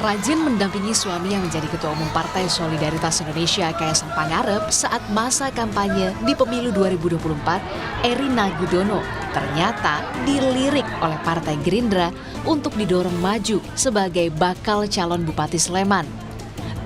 Rajin mendampingi suami yang menjadi Ketua Umum Partai Solidaritas Indonesia Kaisang Pangarep saat masa kampanye di Pemilu 2024, Erina Gudono ternyata dilirik oleh Partai Gerindra untuk didorong maju sebagai bakal calon Bupati Sleman.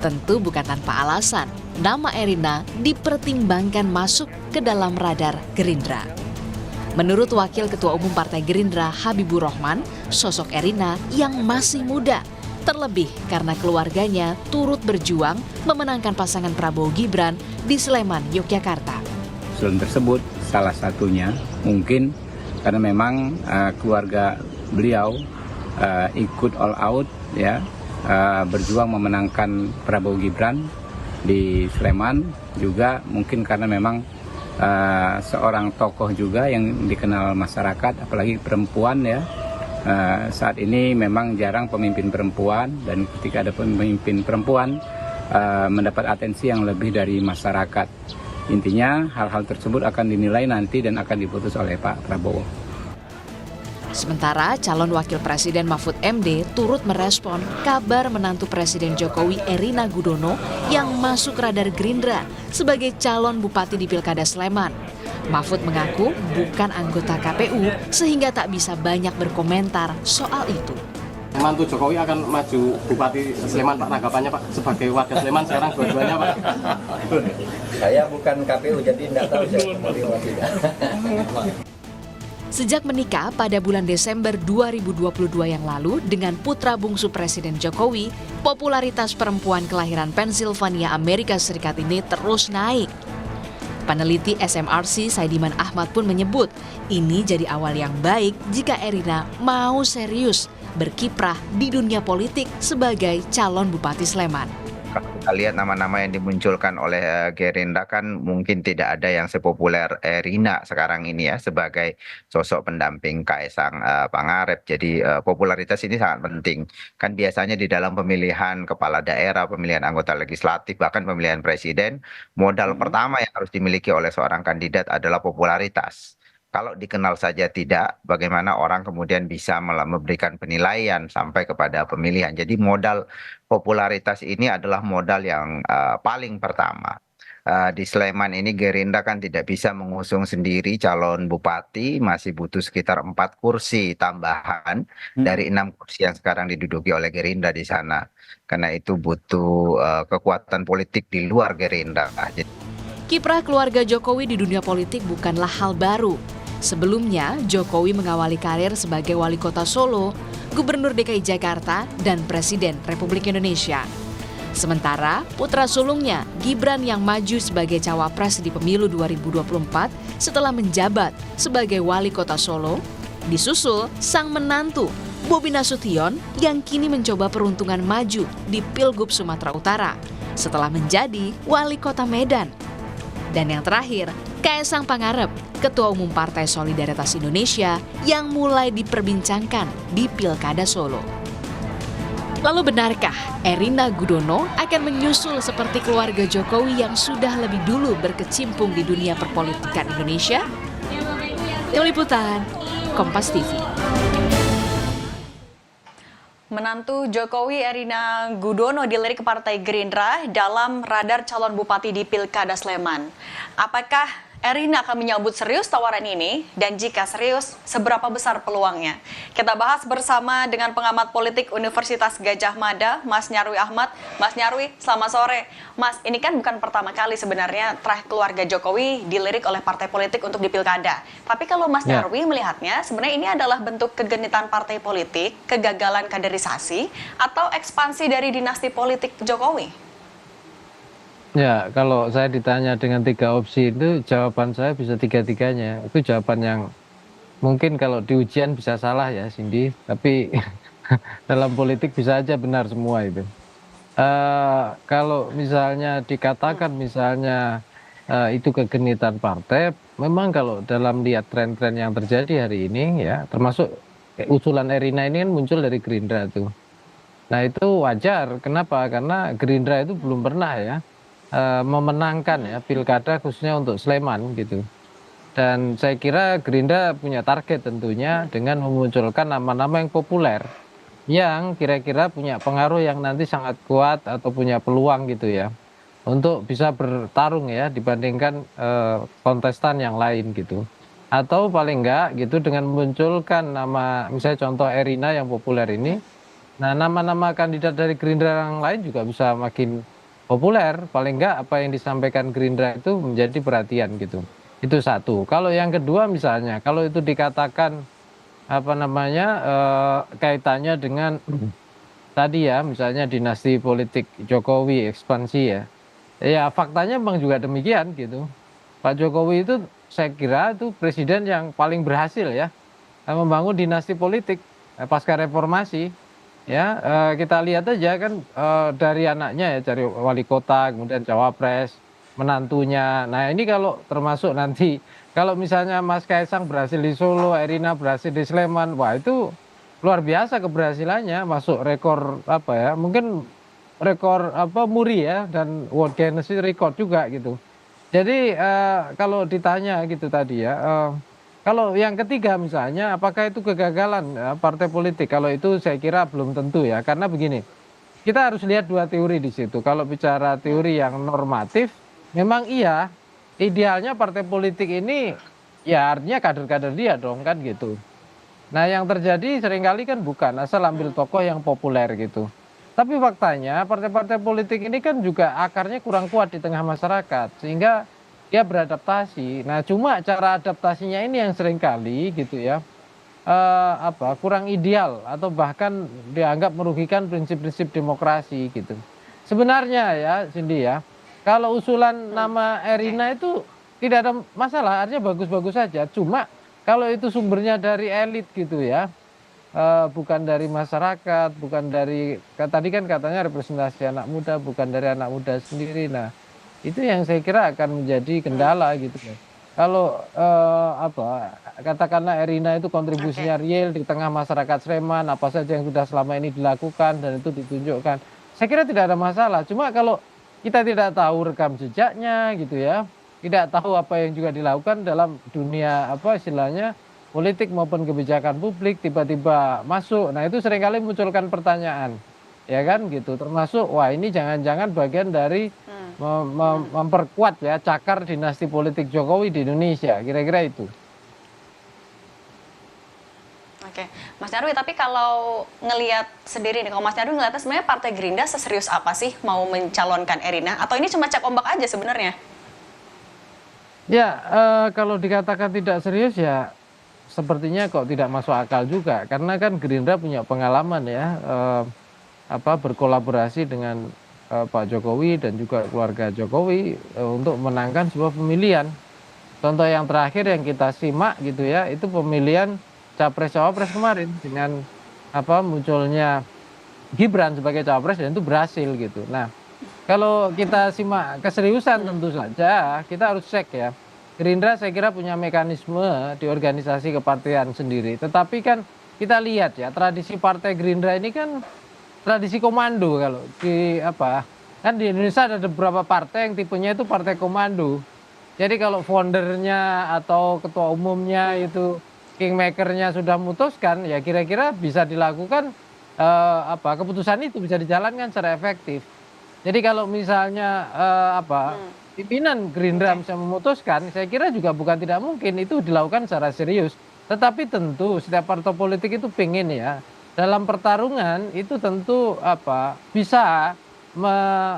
Tentu bukan tanpa alasan, nama Erina dipertimbangkan masuk ke dalam radar Gerindra. Menurut Wakil Ketua Umum Partai Gerindra Habibur Rahman, sosok Erina yang masih muda, terlebih karena keluarganya turut berjuang memenangkan pasangan Prabowo Gibran di Sleman, Yogyakarta. Usulan tersebut salah satunya mungkin karena memang keluarga beliau ikut all out ya, berjuang memenangkan Prabowo Gibran di Sleman, juga mungkin karena memang seorang tokoh juga yang dikenal masyarakat, apalagi perempuan ya. Saat ini memang jarang pemimpin perempuan, dan ketika ada pemimpin perempuan mendapat atensi yang lebih dari masyarakat. Intinya hal-hal tersebut akan dinilai nanti dan akan diputus oleh Pak Prabowo. Sementara calon wakil presiden Mahfud MD turut merespon kabar menantu Presiden Jokowi Erina Gudono yang masuk radar Gerindra sebagai calon bupati di Pilkada Sleman. Mahfud mengaku bukan anggota KPU sehingga tak bisa banyak berkomentar soal itu. Mantu Jokowi akan maju Bupati Sleman, Pak. Tanggapannya, Pak, sebagai warga Sleman sekarang dua-duanya, Pak. Saya bukan KPU, jadi tidak tahu saya mau tidak. Sejak menikah pada bulan Desember 2022 yang lalu dengan putra bungsu Presiden Jokowi, popularitas perempuan kelahiran Pennsylvania, Amerika Serikat ini terus naik. Peneliti SMRC Saidiman Ahmad pun menyebut ini jadi awal yang baik jika Erina mau serius berkiprah di dunia politik sebagai calon Bupati Sleman. Kalau kita lihat nama-nama yang dimunculkan oleh Gerindra kan mungkin tidak ada yang sepopuler Erina sekarang ini ya sebagai sosok pendamping Kaisang Pangarep. Jadi popularitas ini sangat penting. Kan biasanya di dalam pemilihan kepala daerah, pemilihan anggota legislatif, bahkan pemilihan presiden, modal pertama yang harus dimiliki oleh seorang kandidat adalah popularitas. Kalau dikenal saja tidak, bagaimana orang kemudian bisa memberikan penilaian sampai kepada pemilihan. Jadi modal popularitas ini adalah modal yang paling pertama. Di Sleman ini Gerindra kan tidak bisa mengusung sendiri calon bupati, masih butuh sekitar 4 kursi tambahan dari 6 kursi yang sekarang diduduki oleh Gerindra di sana. Karena itu butuh kekuatan politik di luar Gerindra. Kiprah keluarga Jokowi di dunia politik bukanlah hal baru. Sebelumnya, Jokowi mengawali karir sebagai wali kota Solo, gubernur DKI Jakarta, dan Presiden Republik Indonesia. Sementara, putra sulungnya, Gibran yang maju sebagai cawapres di pemilu 2024 setelah menjabat sebagai wali kota Solo, disusul sang menantu, Bobi Nasution, yang kini mencoba peruntungan maju di Pilgub Sumatera Utara setelah menjadi wali kota Medan. Dan yang terakhir, Kaisang Pangarep, Ketua Umum Partai Solidaritas Indonesia yang mulai diperbincangkan di Pilkada Solo. Lalu benarkah Erina Gudono akan menyusul seperti keluarga Jokowi yang sudah lebih dulu berkecimpung di dunia perpolitikan Indonesia? Tim Liputan, Kompas TV. Menantu Jokowi Erina Gudono dilirik Partai Gerindra dalam radar calon bupati di Pilkada Sleman. Apakah Erina akan menyambut serius tawaran ini? Dan jika serius, seberapa besar peluangnya? Kita bahas bersama dengan pengamat politik Universitas Gadjah Mada, Mas Nyarwi Ahmad. Mas Nyarwi, selamat sore. Mas, ini kan bukan pertama kali sebenarnya terakhir keluarga Jokowi dilirik oleh partai politik untuk di Pilkada. Tapi kalau Mas Nyarwi melihatnya, sebenarnya ini adalah bentuk kegenitan partai politik, kegagalan kaderisasi, atau ekspansi dari dinasti politik Jokowi? Ya, kalau saya ditanya dengan 3 opsi itu, jawaban saya bisa tiga-tiganya. Itu jawaban yang mungkin kalau di ujian bisa salah ya, Cindy. Tapi dalam politik bisa aja benar semua itu. Kalau misalnya dikatakan misalnya itu kegenitan partai, memang kalau dalam lihat tren-tren yang terjadi hari ini ya, termasuk usulan Erina ini kan muncul dari Gerindra tuh. Nah itu wajar. Kenapa? Karena Gerindra itu belum pernah ya memenangkan ya pilkada khususnya untuk Sleman gitu. Dan saya kira Gerindra punya target tentunya dengan memunculkan nama-nama yang populer yang kira-kira punya pengaruh yang nanti sangat kuat atau punya peluang gitu ya untuk bisa bertarung ya dibandingkan kontestan yang lain gitu. Atau paling enggak gitu dengan memunculkan nama misalnya contoh Erina yang populer ini. Nah, nama-nama kandidat dari Gerindra yang lain juga bisa makin populer. Paling enggak apa yang disampaikan Gerindra itu menjadi perhatian gitu. Itu satu. Kalau yang kedua misalnya, kalau itu dikatakan apa namanya kaitannya dengan tadi ya, misalnya dinasti politik Jokowi ekspansi ya. Ya faktanya memang juga demikian gitu. Pak Jokowi itu saya kira itu presiden yang paling berhasil ya membangun dinasti politik pasca reformasi. Ya, kita lihat aja kan dari anaknya ya, dari wali kota, kemudian cawapres, menantunya. Nah, ini kalau termasuk nanti kalau misalnya Mas Kaisang berhasil di Solo, Erina berhasil di Sleman, wah itu luar biasa keberhasilannya, masuk rekor apa ya? Mungkin rekor apa Muri ya dan World Guinness Record juga gitu. Jadi kalau ditanya gitu tadi ya, kalau yang ketiga misalnya, apakah itu kegagalan partai politik? Kalau itu saya kira belum tentu ya, karena begini, kita harus lihat dua teori di situ. Kalau bicara teori yang normatif, memang iya, idealnya partai politik ini ya artinya kader-kader dia dong kan gitu. Nah yang terjadi seringkali kan bukan asal ambil tokoh yang populer gitu. Tapi faktanya partai-partai politik ini kan juga akarnya kurang kuat di tengah masyarakat, sehingga dia beradaptasi. Nah, cuma cara adaptasinya ini yang seringkali gitu ya, kurang ideal atau bahkan dianggap merugikan prinsip-prinsip demokrasi gitu. Sebenarnya ya, Cindy ya, kalau usulan nama Erina itu tidak ada masalah, artinya bagus-bagus saja. Cuma kalau itu sumbernya dari elit gitu ya, bukan dari masyarakat, bukan dari tadi kan katanya representasi anak muda, bukan dari anak muda sendiri. Nah, itu yang saya kira akan menjadi kendala gitu ya. Kalau katakanlah Erina itu kontribusinya real di tengah masyarakat Sleman, apa saja yang sudah selama ini dilakukan dan itu ditunjukkan. Saya kira tidak ada masalah. Cuma kalau kita tidak tahu rekam jejaknya gitu ya, tidak tahu apa yang juga dilakukan dalam dunia apa istilahnya politik maupun kebijakan publik tiba-tiba masuk. Nah, itu seringkali munculkan pertanyaan. Ya kan gitu. Termasuk wah ini jangan-jangan bagian dari memperkuat ya cakar dinasti politik Jokowi di Indonesia. Kira-kira itu. Oke, Mas Nyarwi, tapi kalau ngelihat sendiri nih, kalau Mas Nyarwi ngelihatnya sebenarnya Partai Gerindra seserius apa sih mau mencalonkan Erina? Atau ini cuma cek ombak aja sebenarnya? Ya, kalau dikatakan tidak serius ya sepertinya kok tidak masuk akal juga. Karena kan Gerindra punya pengalaman ya berkolaborasi dengan Pak Jokowi dan juga keluarga Jokowi untuk menangkan sebuah pemilihan. Contoh yang terakhir yang kita simak gitu ya, itu pemilihan Capres-Cawapres kemarin dengan munculnya Gibran sebagai Cawapres dan itu berhasil gitu. Nah, kalau kita simak keseriusan tentu saja kita harus cek ya. Gerindra saya kira punya mekanisme di organisasi kepartian sendiri. Tetapi kan kita lihat ya, tradisi Partai Gerindra ini kan tradisi komando. Kalau kan di Indonesia ada beberapa partai yang tipenya itu partai komando. Jadi kalau foundernya atau ketua umumnya itu kingmakernya sudah memutuskan, ya kira-kira bisa dilakukan keputusan itu bisa dijalankan secara efektif. Jadi kalau misalnya pimpinan Gerindra bisa memutuskan, saya kira juga bukan tidak mungkin itu dilakukan secara serius. Tetapi tentu setiap partai politik itu pengen ya dalam pertarungan itu tentu bisa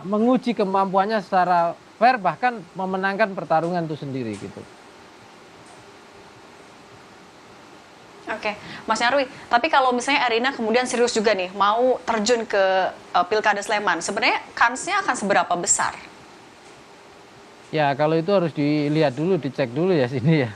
menguji kemampuannya secara fair bahkan memenangkan pertarungan itu sendiri gitu. Oke, Mas Nyarwi, tapi kalau misalnya Erina kemudian serius juga nih mau terjun ke Pilkada Sleman, sebenarnya kansnya akan seberapa besar? Ya kalau itu harus dilihat dulu, dicek dulu ya sini ya.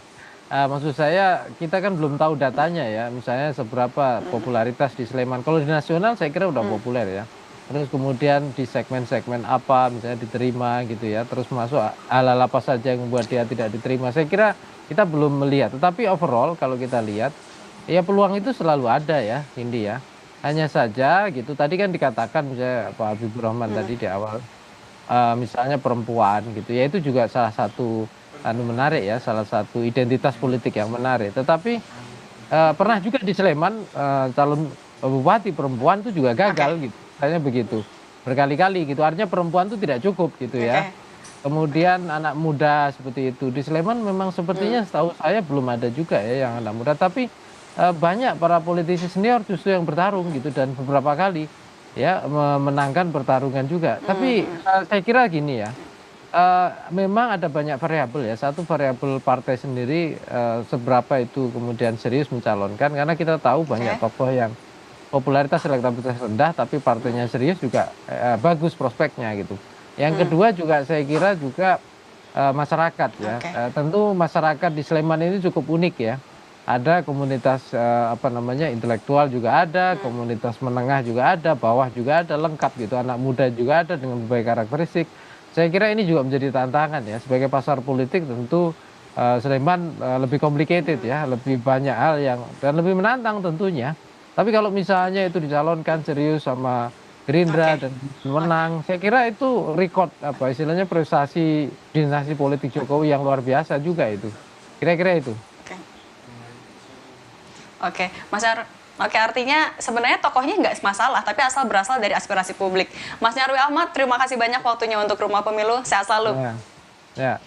Maksud saya kita kan belum tahu datanya ya, misalnya seberapa popularitas di Sleman. Kalau di nasional saya kira udah populer ya. Terus kemudian di segmen-segmen apa misalnya diterima gitu ya. Terus masuk hal-hal apa saja yang membuat dia tidak diterima. Saya kira kita belum melihat. Tetapi overall kalau kita lihat, ya peluang itu selalu ada ya, Cindy ya. Hanya saja gitu, tadi kan dikatakan misalnya Pak Habibur Rahman tadi di awal, misalnya perempuan gitu ya, itu juga salah satu menarik ya, salah satu identitas politik yang menarik. Tetapi pernah juga di Sleman calon bupati perempuan itu juga gagal gitu. Misalnya begitu. Berkali-kali gitu. Artinya perempuan itu tidak cukup gitu ya. Kemudian anak muda seperti itu. Di Sleman memang sepertinya setahu saya belum ada juga ya yang anak muda. Tapi banyak para politisi senior justru yang bertarung gitu. Dan beberapa kali ya memenangkan pertarungan juga. Tapi saya kira gini ya. Memang ada banyak variabel ya. Satu variabel partai sendiri seberapa itu kemudian serius mencalonkan. Karena kita tahu banyak tokoh yang popularitas elektabilitas rendah tapi partainya serius juga bagus prospeknya gitu. Yang kedua juga saya kira juga masyarakat ya. Tentu masyarakat di Sleman ini cukup unik ya. Ada komunitas intelektual juga ada, komunitas menengah juga ada, bawah juga ada, lengkap gitu. Anak muda juga ada dengan berbagai karakteristik. Saya kira ini juga menjadi tantangan ya sebagai pasar politik tentu Sleman lebih complicated ya, lebih banyak hal yang dan lebih menantang tentunya. Tapi kalau misalnya itu dicalonkan serius sama Gerindra dan menang, saya kira itu rekod istilahnya prestasi dinasti politik Jokowi yang luar biasa juga itu. Kira-kira itu. Oke, artinya sebenarnya tokohnya nggak masalah, tapi asal berasal dari aspirasi publik. Mas Nyarwi Ahmad, terima kasih banyak waktunya untuk Rumah Pemilu. Sehat selalu. Ya.